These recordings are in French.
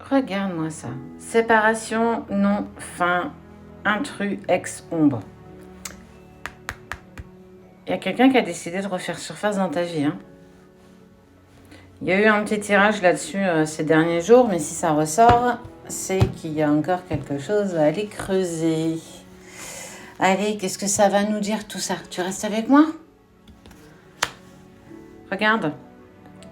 Regarde-moi ça. Séparation, non, fin, intrus, ex-ombre. Il y a quelqu'un qui a décidé de refaire surface dans ta vie. Hein. Il y a eu un petit tirage là-dessus ces derniers jours, mais si ça ressort, c'est qu'il y a encore quelque chose à aller creuser. Allez, qu'est-ce que ça va nous dire tout ça? Tu restes avec moi? Regarde.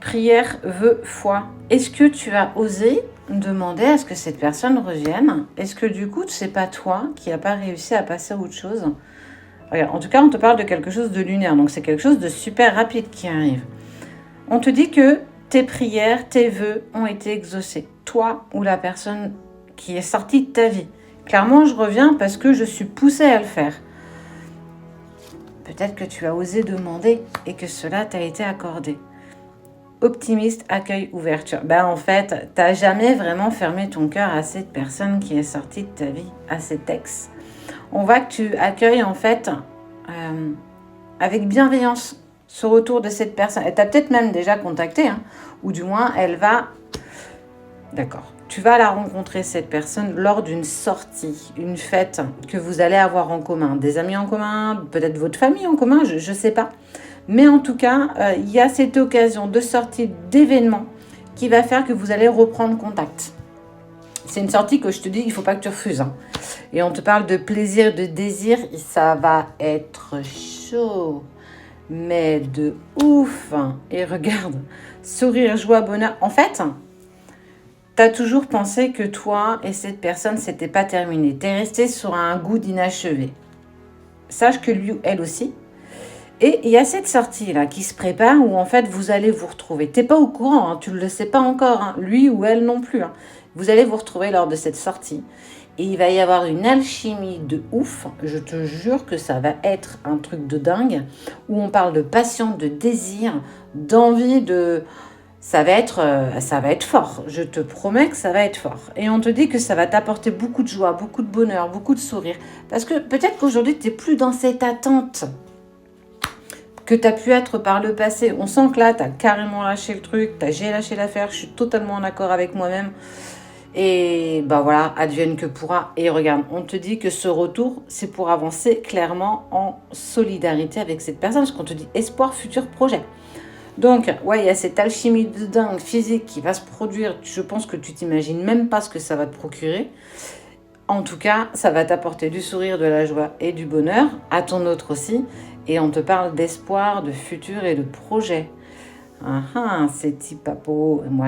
Prière, vœu, foi. Est-ce que tu as osé demander à ce que cette personne revienne? Est-ce que du coup, c'est pas toi qui n'as pas réussi à passer à autre chose? Regarde, en tout cas, on te parle de quelque chose de lunaire, donc c'est quelque chose de super rapide qui arrive. On te dit que tes prières, tes vœux ont été exaucés. Toi ou la personne qui est sortie de ta vie. Clairement, je reviens parce que je suis poussée à le faire. Peut-être que tu as osé demander et que cela t'a été accordé. Optimiste, accueil, ouverture. En fait, t'as jamais vraiment fermé ton cœur à cette personne qui est sortie de ta vie, à cet ex. On voit que tu accueilles en fait avec bienveillance ce retour de cette personne. Elle t'a peut-être même déjà contacté, hein, ou du moins elle va... D'accord. Tu vas la rencontrer, cette personne, lors d'une sortie, une fête que vous allez avoir en commun. Des amis en commun, peut-être votre famille en commun, je ne sais pas. Mais en tout cas, il y a cette occasion de sortie, d'événement qui va faire que vous allez reprendre contact. C'est une sortie que je te dis, il ne faut pas que tu refuses. Hein. Et on te parle de plaisir, de désir, et ça va être chaud. Mais de ouf. Et regarde, sourire, joie, bonheur. En fait, tu as toujours pensé que toi et cette personne, c'était pas terminé. Tu es resté sur un goût d'inachevé. Sache que lui ou elle aussi. Et il y a cette sortie-là qui se prépare où en fait vous allez vous retrouver. Tu n'es pas au courant, hein, tu ne le sais pas encore, hein, lui ou elle non plus. Hein. Vous allez vous retrouver lors de cette sortie. Et il va y avoir une alchimie de ouf. Je te jure que ça va être un truc de dingue. Où on parle de passion, de désir, d'envie, de... Ça va être fort. Je te promets que ça va être fort. Et on te dit que ça va t'apporter beaucoup de joie, beaucoup de bonheur, beaucoup de sourire. Parce que peut-être qu'aujourd'hui, tu n'es plus dans cette attente que tu as pu être par le passé. On sent que là, tu as carrément lâché le truc, j'ai lâché l'affaire, je suis totalement en accord avec moi-même. Et voilà, advienne que pourra. Et regarde, on te dit que ce retour, c'est pour avancer clairement en solidarité avec cette personne, parce qu'on te dit espoir, futur projet. Donc, ouais, il y a cette alchimie de dingue physique qui va se produire. Je pense que tu t'imagines même pas ce que ça va te procurer. En tout cas, ça va t'apporter du sourire, de la joie et du bonheur, à ton autre aussi. Et on te parle d'espoir, de futur et de projet. Ah, c'est petit papo. Moi,